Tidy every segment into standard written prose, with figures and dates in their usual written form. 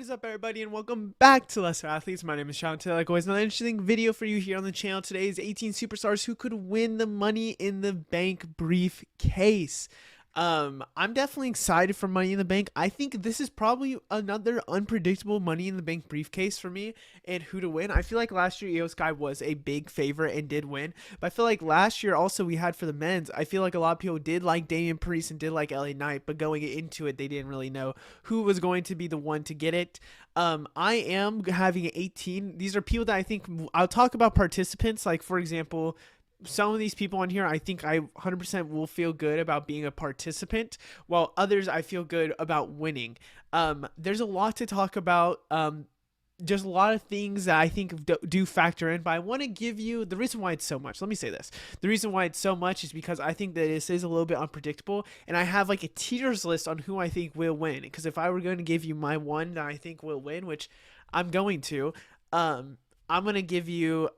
What is up, everybody, and welcome back to Lesser Athletes. My name is Sean Taylor. Like always, another interesting video for you here on the channel. Today is 18 superstars who could win the Money in the Bank briefcase. I'm definitely excited for Money in the Bank. I think this is probably another unpredictable Money in the Bank briefcase for me and who to win. I feel like last year Io Sky was a big favorite and did win, but I feel like last year also we had for the men's, I feel like a lot of people did like Damian Priest and did like LA Knight, but going into it, they didn't really know who was going to be the one to get it. I am having 18. These are people that I think I'll talk about participants. Like, for example, some of these people on here, I think I 100% will feel good about being a participant, while others I feel good about winning. There's a lot to talk about. There's a lot of things that I think do factor in, but I want to give you the reason why it's so much. Let me say this. The reason why it's so much is because I think that this is a little bit unpredictable, and I have like a tiers list on who I think will win. Because if I were going to give you my one that I think will win, which I'm going to, I'm going to give you,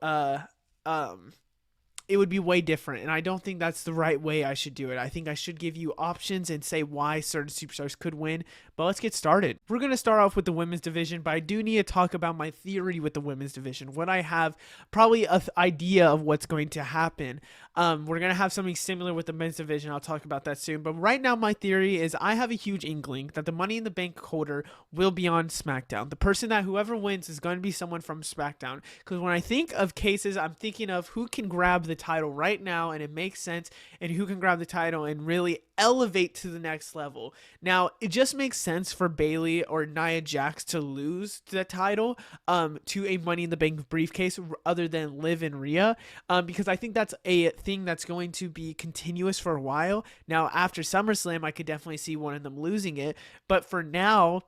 it would be way different, and I don't think that's the right way I should do it. I think I should give you options and say why certain superstars could win, but let's get started. We're going to start off with the women's division, but I do need to talk about my theory with the women's division. What I have probably an idea of what's going to happen. We're going to have something similar with the men's division. I'll talk about that soon, but right now my theory is I have a huge inkling that the Money in the Bank holder will be on SmackDown. The person that whoever wins is going to be someone from SmackDown, because when I think of cases, I'm thinking of who can grab the title right now and it makes sense, and who can grab the title and really elevate to the next level. Now, it just makes sense for Bayley or Nia Jax to lose the title to a Money in the Bank briefcase other than Liv and Rhea, because I think that's a thing that's going to be continuous for a while. Now, after SummerSlam, I could definitely see one of them losing it, but for now,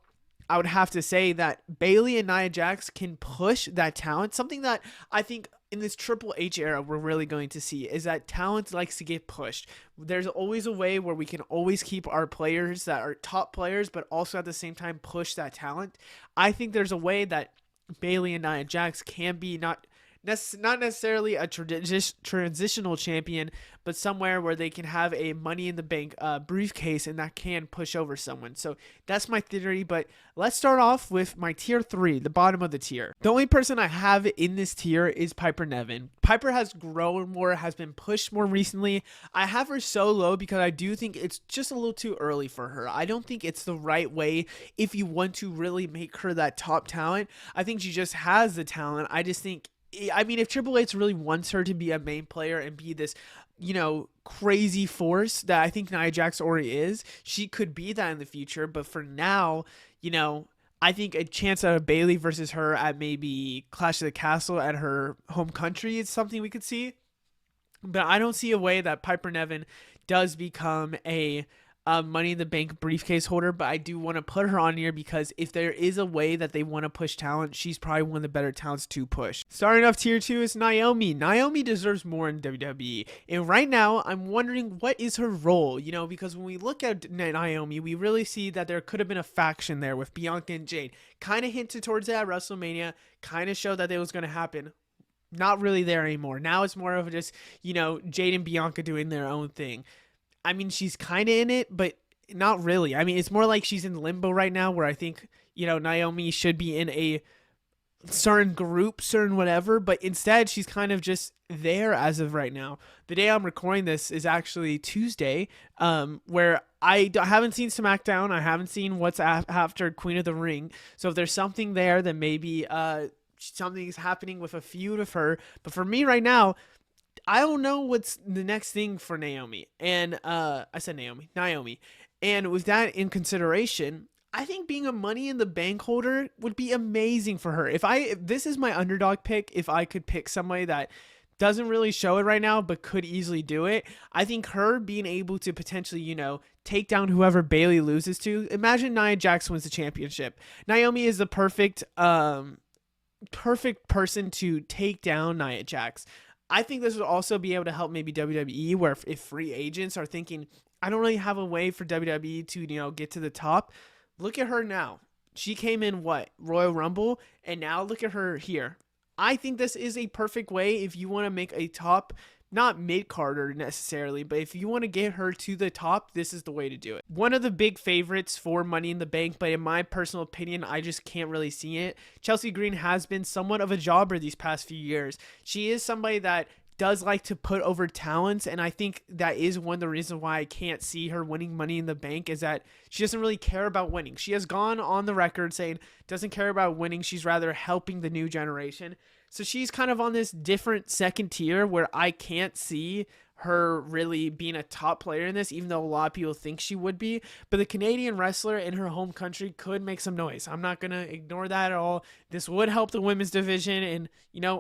I would have to say that Bayley and Nia Jax can push that talent. Something that I think in this Triple H era we're really going to see is that talent likes to get pushed. There's always a way where we can always keep our players that are top players, but also at the same time push that talent. I think there's a way that Bayley and Nia Jax can be not necessarily a transitional champion, but somewhere where they can have a Money in the Bank briefcase and that can push over someone. So that's my theory, but let's start off with my tier 3, the bottom of the tier. The only person I have in this tier is Piper Niven. Piper has grown more, has been pushed more recently. I have her so low because I do think it's just a little too early for her. I don't think it's the right way if you want to really make her that top talent. I think she just has the talent. I just think, I mean, if Triple H really wants her to be a main player and be this, you know, crazy force that I think Nia Jax already is, she could be that in the future. But for now, you know, I think a chance at a Bayley versus her at maybe Clash of the Castle at her home country is something we could see. But I don't see a way that Piper Niven does become a Money in the Bank briefcase holder, but I do want to put her on here because if there is a way that they want to push talent, she's probably one of the better talents to push. Starting off tier 2 is Naomi. Naomi deserves more in WWE, and right now I'm wondering what is her role, you know, because when we look at Naomi, we really see that there could have been a faction there with Bianca and Jade. Kind of hinted towards that at WrestleMania, kind of showed that it was going to happen. Not really there anymore. Now it's more of just, you know, Jade and Bianca doing their own thing. I mean, she's kind of in it, but not really. I mean, it's more like she's in limbo right now where I think, you know, Naomi should be in a certain group, certain whatever, but instead she's kind of just there as of right now. The day I'm recording this is actually Tuesday, where I haven't seen SmackDown. I haven't seen what's after Queen of the Ring. So if there's something there, then maybe something's happening with a feud of her. But for me right now, I don't know what's the next thing for Naomi. And I said Naomi. And with that in consideration, I think being a Money in the Bank holder would be amazing for her. If this is my underdog pick, if I could pick somebody that doesn't really show it right now but could easily do it, I think her being able to potentially, you know, take down whoever Bayley loses to. Imagine Nia Jax wins the championship. Naomi is the perfect person to take down Nia Jax. I think this would also be able to help maybe WWE, where if free agents are thinking, I don't really have a way for WWE to, you know, get to the top. Look at her now. She came in Royal Rumble, and now look at her here. I think this is a perfect way if you want to make a top not mid-carder necessarily, but if you want to get her to the top, this is the way to do it. One of the big favorites for Money in the Bank, but in my personal opinion, I just can't really see it. Chelsea Green has been somewhat of a jobber these past few years. She is somebody that does like to put over talents, and I think that is one of the reasons why I can't see her winning Money in the Bank, is that she doesn't really care about winning. She has gone on the record saying doesn't care about winning, she's rather helping the new generation. So she's kind of on this different second tier where I can't see her really being a top player in this, even though a lot of people think she would be. But the Canadian wrestler in her home country could make some noise. I'm not going to ignore that at all. This would help the women's division, and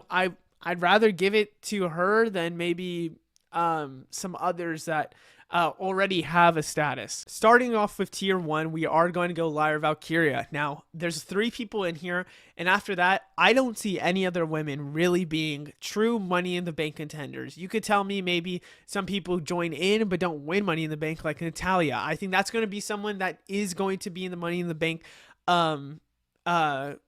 I'd rather give it to her than maybe some others that already have a status. Starting off with tier 1, we are going to go Lyra Valkyria. Now, there's 3 people in here, and after that, I don't see any other women really being true Money in the Bank contenders. You could tell me maybe some people join in but don't win Money in the Bank, like Natalia. I think that's going to be someone that is going to be in the Money in the Bank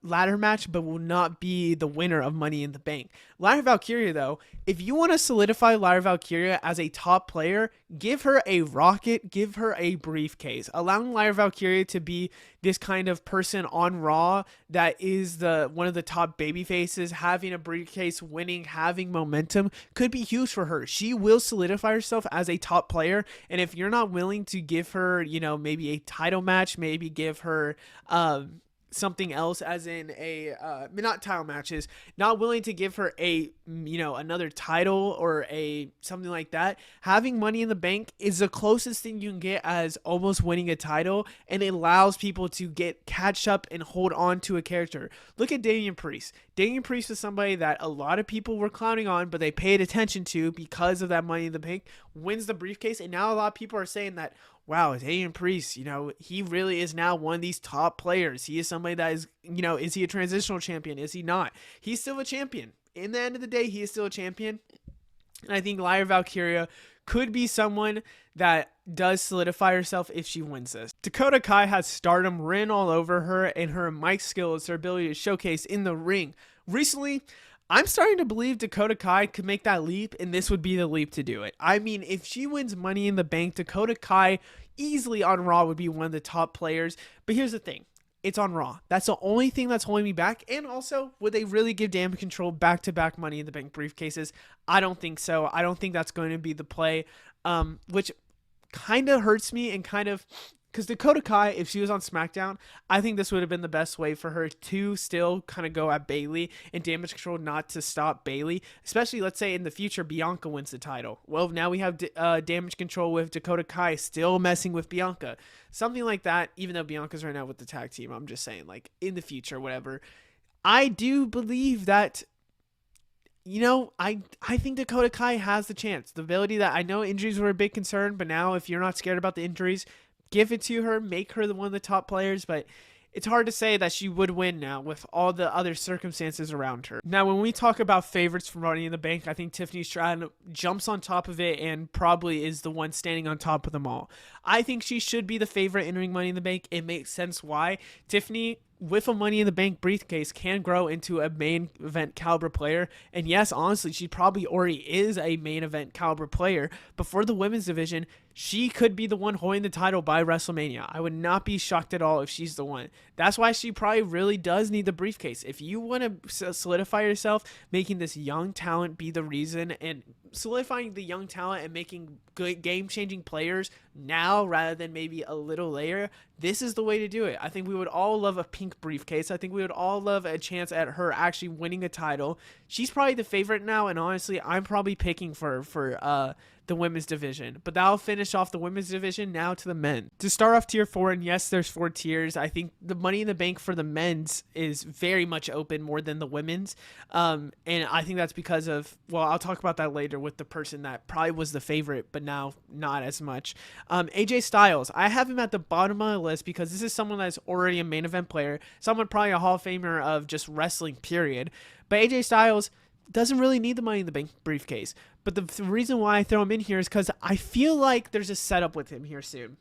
ladder match, but will not be the winner of Money in the Bank. Lyra Valkyria, though, if you want to solidify Lyra Valkyria as a top player, give her a rocket, give her a briefcase. Allowing Lyra Valkyria to be this kind of person on Raw that is one of the top baby faces, having a briefcase, winning, having momentum, could be huge for her. She will solidify herself as a top player, and if you're not willing to give her, maybe a title match, maybe give her something else, as in a not title matches, not willing to give her a another title or a something like that, having Money in the Bank is the closest thing you can get as almost winning a title, and it allows people to catch up and hold on to a character. Look at Damian Priest. Damian Priest is somebody that a lot of people were clowning on, but they paid attention to because of that Money in the Bank, wins the briefcase, and now a lot of people are saying that, wow, Damian Priest, he really is now one of these top players. He is somebody that is, is he a transitional champion? Is he not? He's still a champion. In the end of the day, he is still a champion. And I think Lyra Valkyria could be someone that does solidify herself if she wins this. Dakota Kai has stardom written all over her, and her mic skills, her ability to showcase in the ring. Recently, I'm starting to believe Dakota Kai could make that leap, and this would be the leap to do it. I mean, if she wins Money in the Bank, Dakota Kai easily on Raw would be one of the top players. But here's the thing. It's on Raw. That's the only thing that's holding me back. And also, would they really give Damage Control back-to-back Money in the Bank briefcases? I don't think so. I don't think that's going to be the play, which kind of hurts me, and kind of, because Dakota Kai, if she was on SmackDown, I think this would have been the best way for her to still kind of go at Bayley, and Damage Control not to stop Bayley, especially, let's say, in the future, Bianca wins the title. Well, now we have Damage Control with Dakota Kai still messing with Bianca. Something like that, even though Bianca's right now with the tag team, I'm just saying, like, in the future, whatever. I do believe that, I think Dakota Kai has the chance. The ability that, I know injuries were a big concern, but now if you're not scared about the injuries, give it to her, make her one of the top players, but it's hard to say that she would win now with all the other circumstances around her. Now, when we talk about favorites for Money in the Bank, I think Tiffany Stratton jumps on top of it and probably is the one standing on top of them all. I think she should be the favorite entering Money in the Bank. It makes sense why. Tiffany, with a Money in the Bank briefcase, can grow into a main event caliber player. And yes, honestly, she probably already is a main event caliber player. But for the women's division, she could be the one holding the title by WrestleMania. I would not be shocked at all if she's the one. That's why she probably really does need the briefcase. If you want to solidify yourself, making this young talent be the reason, and solidifying the young talent and making good game-changing players now rather than maybe a little later, this is the way to do it. I think we would all love a pink briefcase. I think we would all love a chance at her actually winning a title. She's probably the favorite now, and honestly, I'm probably picking for the women's division. But that'll finish off the women's division. Now to the men. To start off tier 4, and yes, there's 4 tiers. I think the Money in the Bank for the men's is very much open more than the women's. And I think that's because of, well, I'll talk about that later with the person that probably was the favorite, but now not as much. AJ Styles. I have him at the bottom of the list because this is someone that's already a main event player. Someone probably a Hall of Famer of just wrestling, period. But AJ Styles doesn't really need the Money in the Bank briefcase. But the reason why I throw him in here is because I feel like there's a setup with him here soon.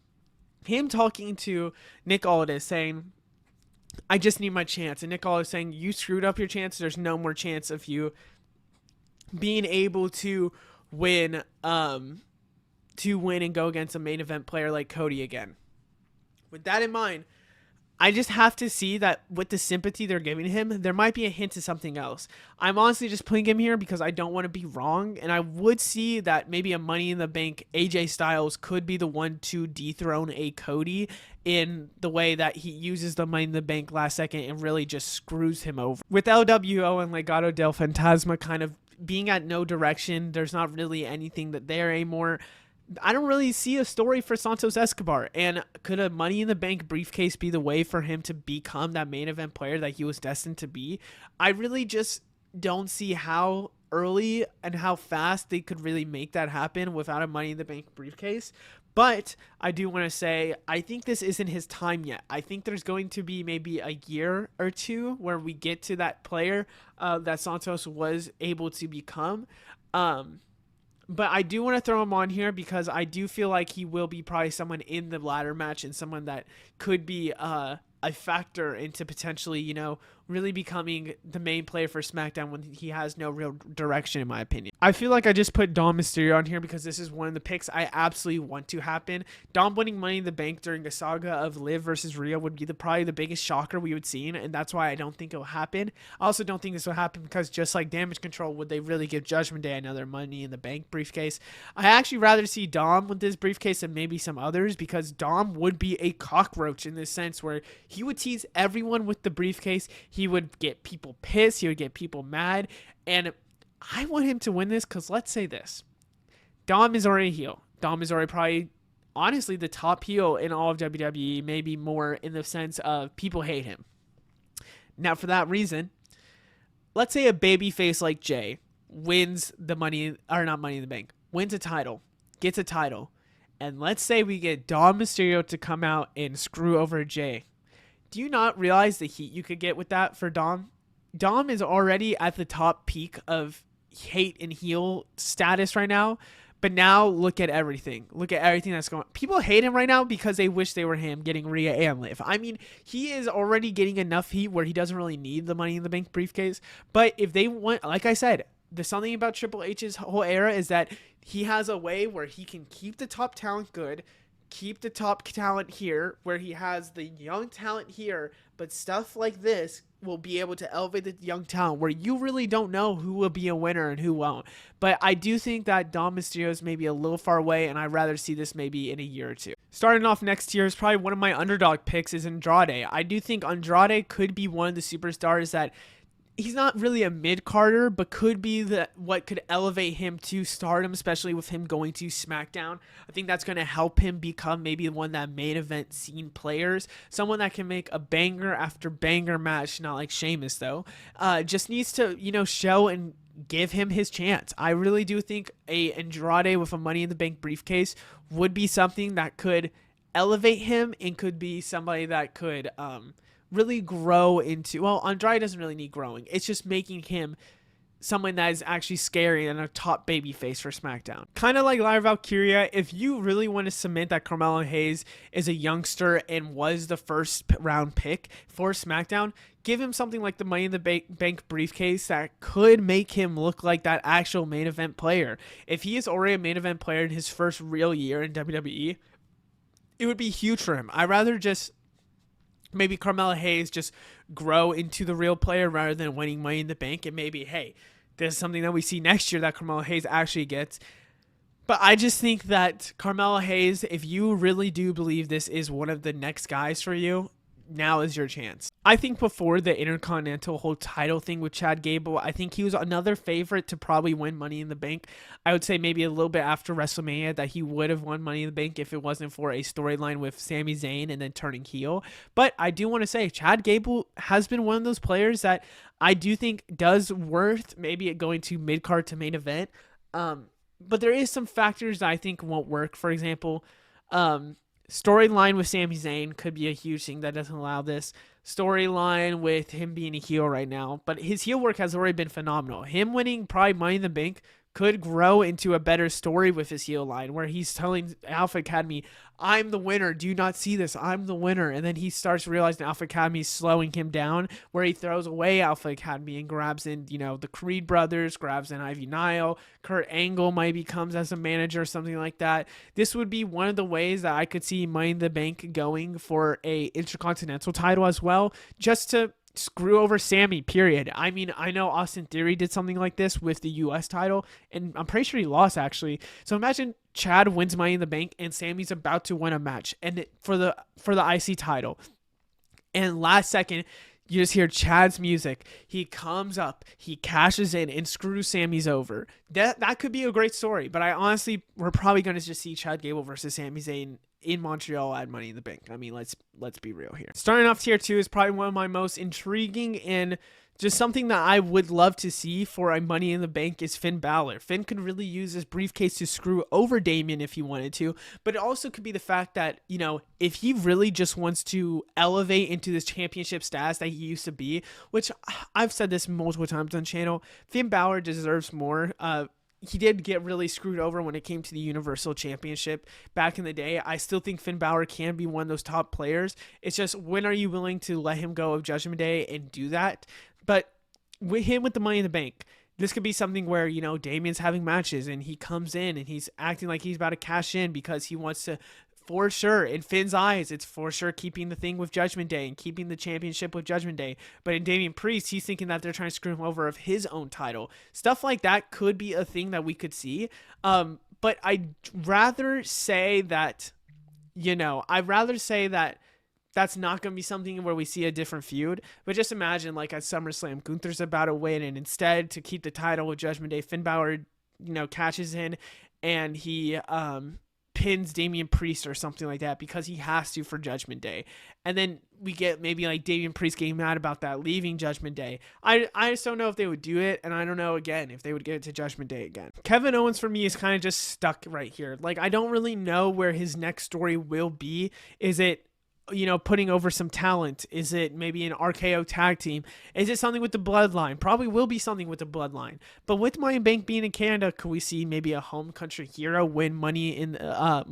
Him talking to Nick Aldis saying, I just need my chance. And Nick Aldis saying, you screwed up your chance. There's no more chance of you being able to win and go against a main event player like Cody again. With that in mind, I just have to see that with the sympathy they're giving him, there might be a hint to something else. I'm honestly just putting him here because I don't want to be wrong, and I would see that maybe a Money in the Bank AJ Styles could be the one to dethrone a Cody in the way that he uses the Money in the Bank last second and really just screws him over. With LWO and Legado del Fantasma kind of being at no direction, there's not really anything that there anymore. I don't really see a story for Santos Escobar. And could a Money in the Bank briefcase be the way for him to become that main event player that he was destined to be? I really just don't see how early and how fast they could really make that happen without a Money in the Bank briefcase. But I do want to say, I think this isn't his time yet. I think there's going to be maybe a year or two where we get to that player that Santos was able to become. But I do want to throw him on here because I do feel like he will be probably someone in the ladder match and someone that could be a factor into potentially, really becoming the main player for SmackDown when he has no real direction, in my opinion. I feel like I just put Dom Mysterio on here because this is one of the picks I absolutely want to happen. Dom winning Money in the Bank during a saga of Liv versus Rhea would be probably the biggest shocker we would see, and that's why I don't think it will happen. I also don't think this will happen because just like Damage Control, would they really give Judgment Day another Money in the Bank briefcase? I actually rather see Dom with this briefcase than maybe some others because Dom would be a cockroach in this sense where he would tease everyone with the briefcase. He would get people pissed. He would get people mad. And I want him to win this because let's say this. Dom is already a heel. Dom is already probably, honestly, the top heel in all of WWE, maybe more in the sense of people hate him. Now, for that reason, let's say a babyface like Jay wins the Money, or not Money in the Bank, wins a title, gets a title, and let's say we get Dom Mysterio to come out and screw over Jay. Do you not realize the heat you could get with that for Dom? Dom is already at the top peak of hate and heel status right now. But now look at everything. Look at everything that's going on. People hate him right now because they wish they were him getting Rhea and Liv. I mean, he is already getting enough heat where he doesn't really need the Money in the Bank briefcase. But if they want, like I said, there's something about Triple H's whole era is that he has a way where he can keep the top talent good, keep the top talent here, where he has the young talent here, but stuff like this will be able to elevate the young talent where you really don't know who will be a winner and who won't. But I do think that Dom Mysterio is maybe a little far away, and I'd rather see this maybe in a year or two. Starting off next year is probably one of my underdog picks is Andrade. I do think Andrade could be one of the superstars that he's not really a mid-carder, but could be what could elevate him to stardom, especially with him going to SmackDown. I think that's going to help him become maybe one of that main event scene players. Someone that can make a banger after banger match, not like Sheamus, though. Just needs to, show and give him his chance. I really do think a Andrade with a Money in the Bank briefcase would be something that could elevate him and could be somebody that could really grow into, well, Andrade doesn't really need growing. It's just making him someone that is actually scary and a top baby face for SmackDown. Kind of like Lyra Valkyria, if you really want to cement that Carmelo Hayes is a youngster and was the first round pick for SmackDown, give him something like the Money in the Bank briefcase that could make him look like that actual main event player. If he is already a main event player in his first real year in WWE, it would be huge for him. I'd rather just maybe Carmelo Hayes just grow into the real player rather than winning Money in the Bank. And maybe, hey, this is something that we see next year that Carmelo Hayes actually gets. But I just think that Carmelo Hayes, if you really do believe this is one of the next guys for you, now is your chance. I think before the Intercontinental whole title thing with Chad Gable, I think he was another favorite to probably win Money in the Bank. I would say maybe a little bit after WrestleMania that he would have won Money in the Bank if it wasn't for a storyline with Sami Zayn and then turning heel. But I do want to say Chad Gable has been one of those players that I do think does worth maybe it going to mid-card to main event. But there is some factors that I think won't work. For example, storyline with Sami Zayn could be a huge thing that doesn't allow this. Storyline with him being a heel right now. But his heel work has already been phenomenal. Him winning probably Money in the Bank could grow into a better story with his heel line where he's telling Alpha Academy, I'm the winner. Do you not see this? I'm the winner. And then he starts realizing Alpha Academy is slowing him down, where he throws away Alpha Academy and grabs in, the Creed brothers, grabs in Ivy Nile. Kurt Angle maybe comes as a manager or something like that. This would be one of the ways that I could see Money in the Bank going for a Intercontinental title as well, just to screw over Sammy, period. I mean, I know Austin Theory did something like this with the US title, and I'm pretty sure he lost, actually. So imagine Chad wins Money in the Bank, and Sammy's about to win a match and for the IC title. And last second, you just hear Chad's music. He comes up, he cashes in, and screws Sammy's over. That could be a great story, but we're probably going to just see Chad Gable versus Sami Zayn in Montreal at Money in the Bank. I mean, let's be real here. Starting off tier 2 is probably one of my most intriguing and just something that I would love to see for a Money in the Bank is Finn Balor. Finn could really use this briefcase to screw over Damian if he wanted to, but it also could be the fact that, if he really just wants to elevate into this championship status that he used to be, which I've said this multiple times on the channel, Finn Balor deserves more. He did get really screwed over when it came to the Universal Championship back in the day. I still think Finn Balor can be one of those top players. It's just, when are you willing to let him go of Judgment Day and do that? But with him with the Money in the Bank, this could be something where, Damian's having matches and he comes in and he's acting like he's about to cash in because he wants to, for sure, in Finn's eyes, it's for sure keeping the thing with Judgment Day and keeping the championship with Judgment Day. But in Damian Priest, he's thinking that they're trying to screw him over of his own title. Stuff like that could be a thing that we could see. But I'd rather say that, that's not going to be something where we see a different feud. But just imagine, like, at SummerSlam, Gunther's about to win, and instead, to keep the title with Judgment Day, Finn Balor, cashes in, and he pins Damian Priest or something like that because he has to for Judgment Day. And then we get maybe like Damian Priest getting mad about that, leaving Judgment Day. I just don't know if they would do it, and I don't know, again, if they would get it to Judgment Day again. Kevin Owens, for me, is kind of just stuck right here. Like, I don't really know where his next story will be. Is it putting over some talent? Is it maybe an RKO tag team? Is it something with the Bloodline? Probably will be something with the Bloodline. But with Money in the Bank being in Canada, could we see maybe a home country hero win Money in the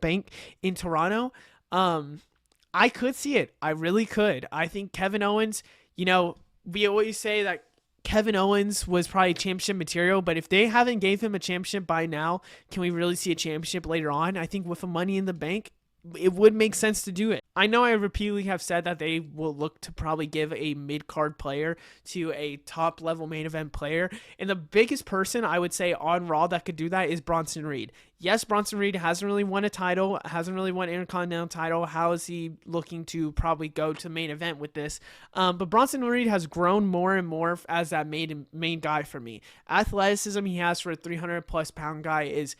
Bank in Toronto? I could see it. I really could. I think Kevin Owens, we always say that Kevin Owens was probably championship material, but if they haven't gave him a championship by now, can we really see a championship later on? I think with a Money in the Bank, it would make sense to do it. I know I repeatedly have said that they will look to probably give a mid-card player to a top-level main event player, and the biggest person I would say on Raw that could do that is Bronson Reed. Yes, Bronson Reed hasn't really won a title, hasn't really won an Intercontinental title. How is he looking to probably go to main event with this? But Bronson Reed has grown more and more as that main guy for me. Athleticism he has for a 300-plus pound guy is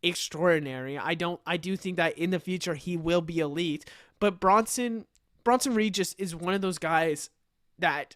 extraordinary. I do think that in the future he will be elite, but Bronson Reed just is one of those guys that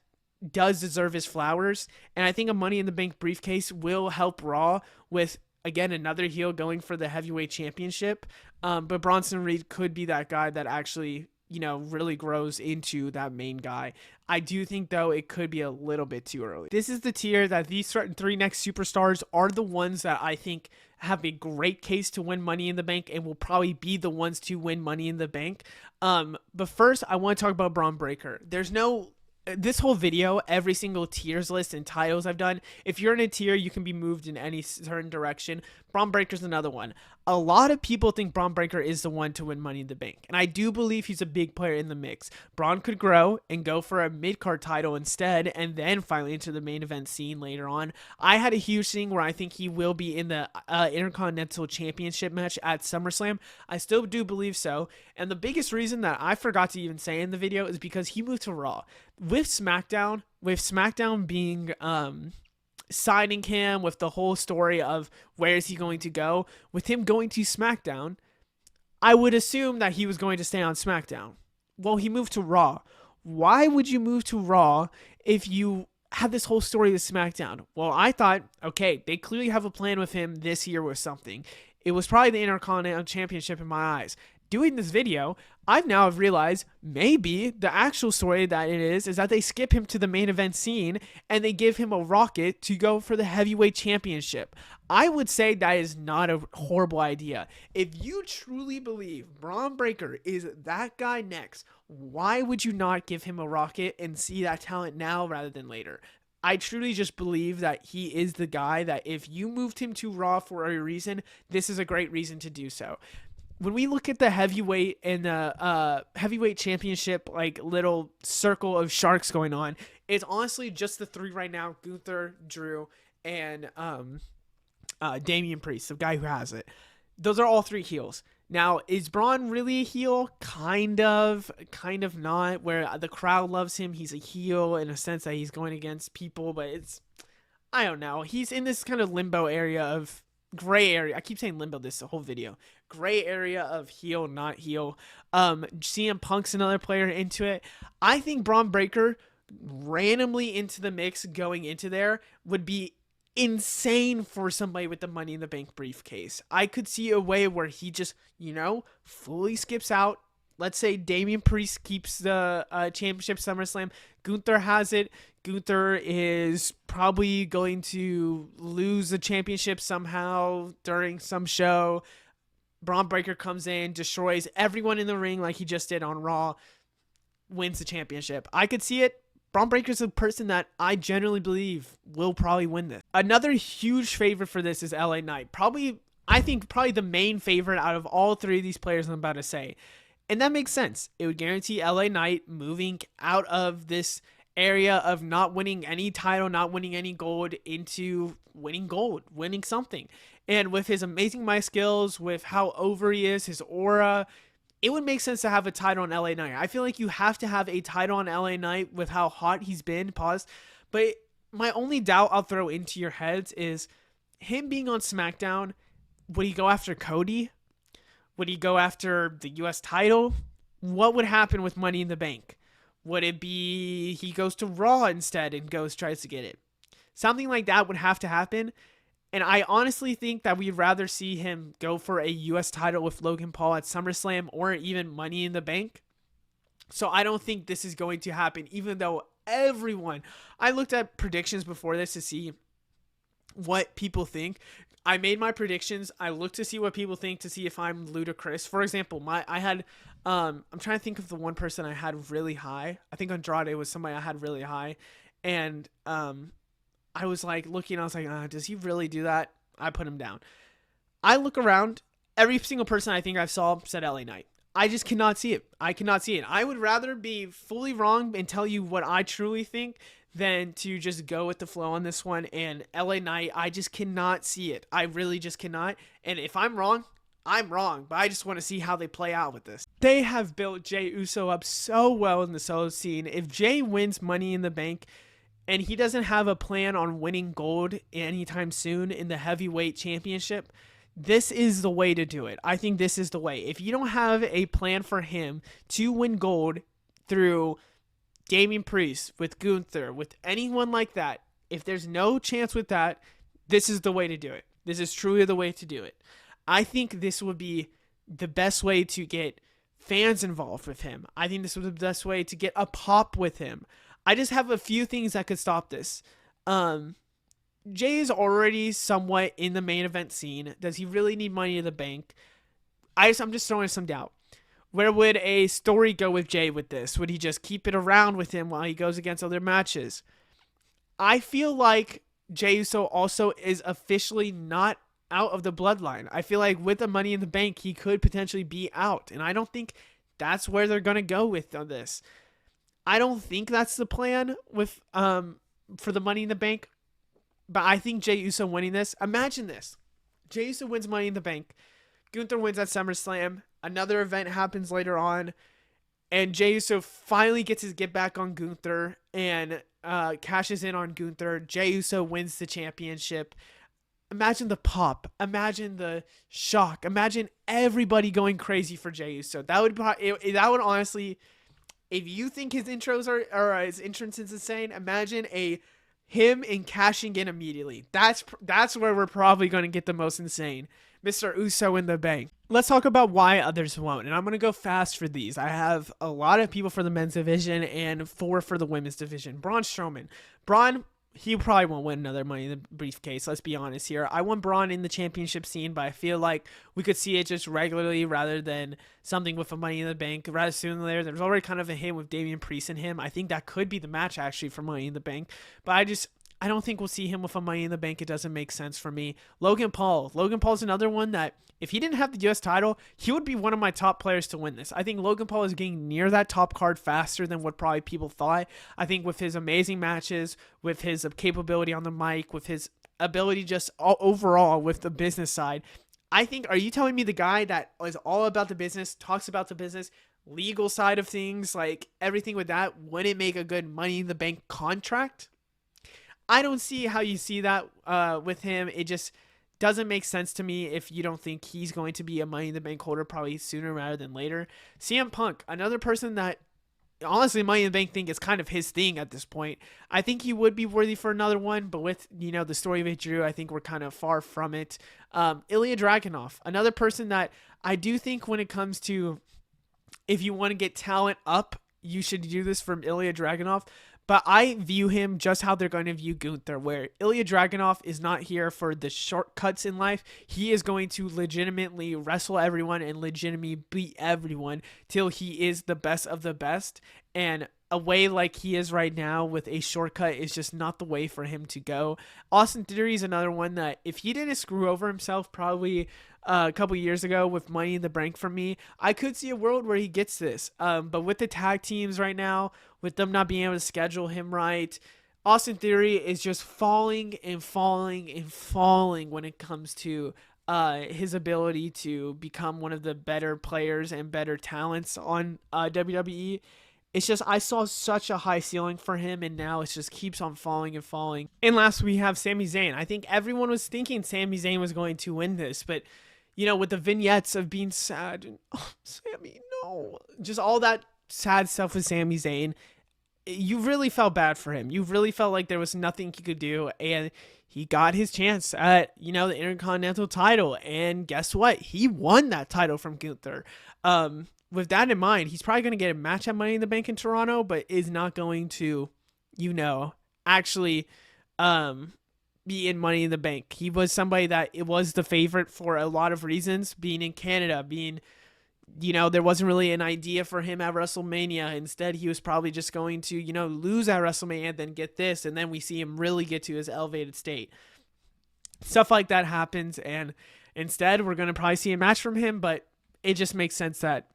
does deserve his flowers, and I think a Money in the Bank briefcase will help Raw with, again, another heel going for the heavyweight championship. But Bronson Reed could be that guy that actually, really grows into that main guy. I do think, though, it could be a little bit too early. This is the tier that these three next superstars are the ones that I think have a great case to win Money in the Bank and will probably be the ones to win Money in the Bank. But first, I want to talk about Braun Breaker. This whole video, every single tiers list and titles I've done, if you're in a tier, you can be moved in any certain direction. Braun Breaker's another one. A lot of people think Braun Breaker is the one to win Money in the Bank, and I do believe he's a big player in the mix. Braun could grow and go for a mid-card title instead, and then finally into the main event scene later on. I had a huge thing where I think he will be in the Intercontinental Championship match at SummerSlam. I still do believe so, and the biggest reason that I forgot to even say in the video is because he moved to Raw. With SmackDown being signing him, with the whole story of where is he going to go, with him going to SmackDown, I would assume that he was going to stay on SmackDown. Well, he moved to Raw. Why would you move to Raw if you had this whole story with SmackDown? Well, I thought, okay, they clearly have a plan with him this year with something. It was probably the Intercontinental Championship in my eyes. doing this video, I've now realized maybe the actual story that it is that they skip him to the main event scene and they give him a rocket to go for the heavyweight championship. I would say that is not a horrible idea. If you truly believe Braun Breaker is that guy next, why would you not give him a rocket and see that talent now rather than later? I truly just believe that he is the guy that if you moved him to Raw for a reason, this is a great reason to do so. When we look at the heavyweight and the heavyweight championship, like little circle of sharks going on, it's honestly just the three right now: Gunther, Drew, and Damian Priest, the guy who has it. Those are all three heels. Now, is Braun really a heel? Kind of not. Where the crowd loves him, he's a heel in a sense that he's going against people, but I don't know. He's in this kind of limbo area of gray area. I keep saying limbo this whole video. Gray area of heel, not heel. CM Punk's another player into it. I think Braun Breaker randomly into the mix going into there would be insane for somebody with the Money in the Bank briefcase. I could see a way where he just, fully skips out. Let's say Damian Priest keeps the championship SummerSlam. Gunther has it. Gunther is probably going to lose the championship somehow during some show. Braun Breaker comes in, destroys everyone in the ring like he just did on Raw, wins the championship. I could see it. Braun Breaker's a person that I generally believe will probably win this. Another huge favorite for this is LA Knight. I think probably the main favorite out of all three of these players I'm about to say. And that makes sense. It would guarantee LA Knight moving out of this area of not winning any title, not winning any gold, into winning gold, winning something. And with his amazing mic skills, with how over he is, his aura, it would make sense to have a title on LA Knight. I feel like you have to have a title on LA Knight with how hot he's been. Pause. But my only doubt I'll throw into your heads is him being on SmackDown. Would he go after Cody? Would he go after the U.S. title? What would happen with Money in the Bank? Would it be he goes to Raw instead and tries to get it? Something like that would have to happen. And I honestly think that we'd rather see him go for a U.S. title with Logan Paul at SummerSlam or even Money in the Bank. So I don't think this is going to happen, even though I looked at predictions before this to see what people think. I made my predictions. I looked to see what people think to see if I'm ludicrous. For example, I'm trying to think of the one person I had really high. I think Andrade was somebody I had really high. And, I was like looking, I was like, does he really do that? I put him down. I look around, every single person I think I saw said LA Knight. I just cannot see it. I cannot see it. I would rather be fully wrong and tell you what I truly think than to just go with the flow on this one. And LA Knight, I just cannot see it. I really just cannot. And if I'm wrong, I'm wrong, but I just want to see how they play out with this. They have built Jey Uso up so well in the solo scene. If Jey wins Money in the Bank, and he doesn't have a plan on winning gold anytime soon in the heavyweight championship, this is the way to do it. I think this is the way. If you don't have a plan for him to win gold through Damian Priest, with Gunther, with anyone like that, if there's no chance with that, this is the way to do it. This is truly the way to do it. I think this would be the best way to get fans involved with him. I think this would be the best way to get a pop with him. I just have a few things that could stop this. Jey is already somewhat in the main event scene. Does he really need Money in the Bank? I'm just throwing some doubt. Where would a story go with Jey with this? Would he just keep it around with him while he goes against other matches? I feel like Jey Uso also is officially not out of the bloodline. I feel like with the Money in the Bank, he could potentially be out. And I don't think that's where they're going to go with this. I don't think that's the plan with for the Money in the Bank, but I think Jey Uso winning this. Imagine this: Jey Uso wins Money in the Bank, Gunther wins at SummerSlam, another event happens later on, and Jey Uso finally gets his get back on Gunther and cashes in on Gunther. Jey Uso wins the championship. Imagine the pop. Imagine the shock. Imagine everybody going crazy for Jey Uso. That would honestly. If you think his intros or his entrance is insane, imagine him in cashing in immediately. That's where we're probably going to get the most insane. Mr. Uso in the Bank. Let's talk about why others won't. And I'm going to go fast for these. I have a lot of people for the men's division and 4 for the women's division. Braun Strowman. Braun, he probably won't win another Money in the Briefcase. Let's be honest here. I want Braun in the championship scene, but I feel like we could see it just regularly rather than something with a Money in the Bank. Rather soon there's already kind of a hint with Damian Priest and him. I think that could be the match actually for Money in the Bank. But I don't think we'll see him with a Money in the Bank. It doesn't make sense for me. Logan Paul. Logan Paul's another one that if he didn't have the U.S. title, he would be one of my top players to win this. I think Logan Paul is getting near that top card faster than what probably people thought. I think with his amazing matches, with his capability on the mic, with his ability just overall with the business side, I think, are you telling me the guy that is all about the business, talks about the business, legal side of things, like everything with that, wouldn't make a good Money in the Bank contract? I don't see how you see that with him. It just doesn't make sense to me if you don't think he's going to be a Money in the Bank holder probably sooner rather than later. CM Punk, another person that honestly Money in the Bank think is kind of his thing at this point. I think he would be worthy for another one, but with, the story of Drew, I think we're kind of far from it. Ilya Dragunov, another person that I do think when it comes to if you want to get talent up, you should do this from Ilya Dragunov. But I view him just how they're going to view Gunther, where Ilya Dragunov is not here for the shortcuts in life. He is going to legitimately wrestle everyone and legitimately beat everyone till he is the best of the best. And a way like he is right now with a shortcut is just not the way for him to go. Austin Theory is another one that if he didn't screw over himself probably a couple years ago with Money in the Bank for me, I could see a world where he gets this. But with the tag teams right now, with them not being able to schedule him right, Austin Theory is just falling and falling and falling when it comes to his ability to become one of the better players and better talents on WWE. It's just, I saw such a high ceiling for him, and now it just keeps on falling and falling. And last, we have Sami Zayn. I think everyone was thinking Sami Zayn was going to win this, but, with the vignettes of being sad, and, oh, Sami, no. Just all that sad stuff with Sami Zayn, you really felt bad for him. You really felt like there was nothing he could do, and he got his chance at, the Intercontinental title, and guess what? He won that title from Gunther. With that in mind, he's probably going to get a match at Money in the Bank in Toronto, but is not going to, actually be in Money in the Bank. He was somebody that it was the favorite for a lot of reasons, being in Canada, there wasn't really an idea for him at WrestleMania. Instead, he was probably just going to, lose at WrestleMania, then get this, and then we see him really get to his elevated state. Stuff like that happens, and instead, we're going to probably see a match from him, but it just makes sense that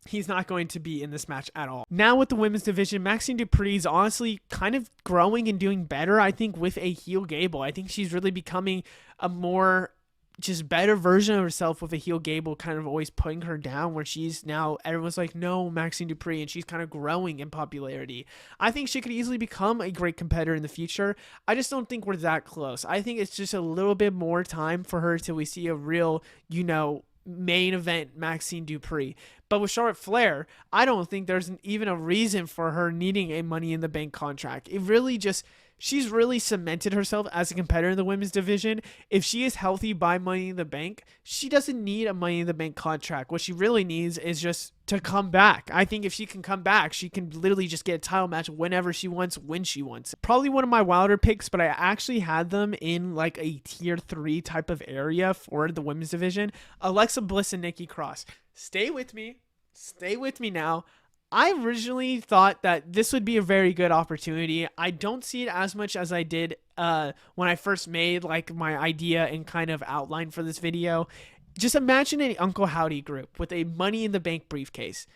he's not going to be in this match at all. Now with the women's division, Maxine Dupree is honestly kind of growing and doing better, I think, with a heel Gable. I think she's really becoming a more just better version of herself with a heel Gable kind of always putting her down, where she's now, everyone's like, no, Maxine Dupree, and she's kind of growing in popularity. I think she could easily become a great competitor in the future. I just don't think we're that close. I think it's just a little bit more time for her till we see a real, main event Maxine Dupree. But with Charlotte Flair, I don't think there's even a reason for her needing a Money in the Bank contract. It really just, she's really cemented herself as a competitor in the women's division. If she is healthy by Money in the Bank, she doesn't need a Money in the Bank contract. What she really needs is just to come back. I think if she can come back, she can literally just get a title match whenever she wants, when she wants. Probably one of my wilder picks, but I actually had them in like a tier 3 type of area for the women's division. Alexa Bliss and Nikki Cross. Stay with me now. I originally thought that this would be a very good opportunity. I don't see it as much as I did when I first made like my idea and kind of outline for this video. Just imagine an Uncle Howdy group with a Money in the Bank briefcase.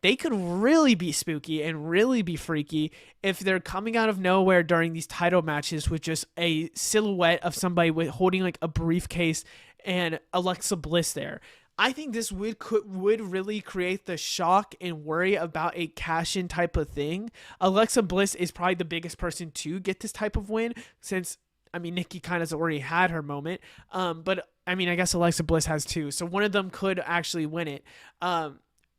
They could really be spooky and really be freaky if they're coming out of nowhere during these title matches with just a silhouette of somebody holding like a briefcase and Alexa Bliss there. I think this would really create the shock and worry about a cash-in type of thing. Alexa Bliss is probably the biggest person to get this type of win since, Nikki kind of has already had her moment. But I guess Alexa Bliss has too. So one of them could actually win it.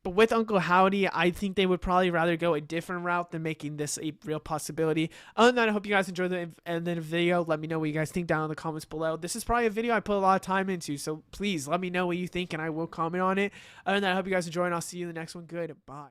But with Uncle Howdy, I think they would probably rather go a different route than making this a real possibility. Other than that, I hope you guys enjoyed the video. Let me know what you guys think down in the comments below. This is probably a video I put a lot of time into, so please let me know what you think, and I will comment on it. Other than that, I hope you guys enjoy, and I'll see you in the next one. Goodbye.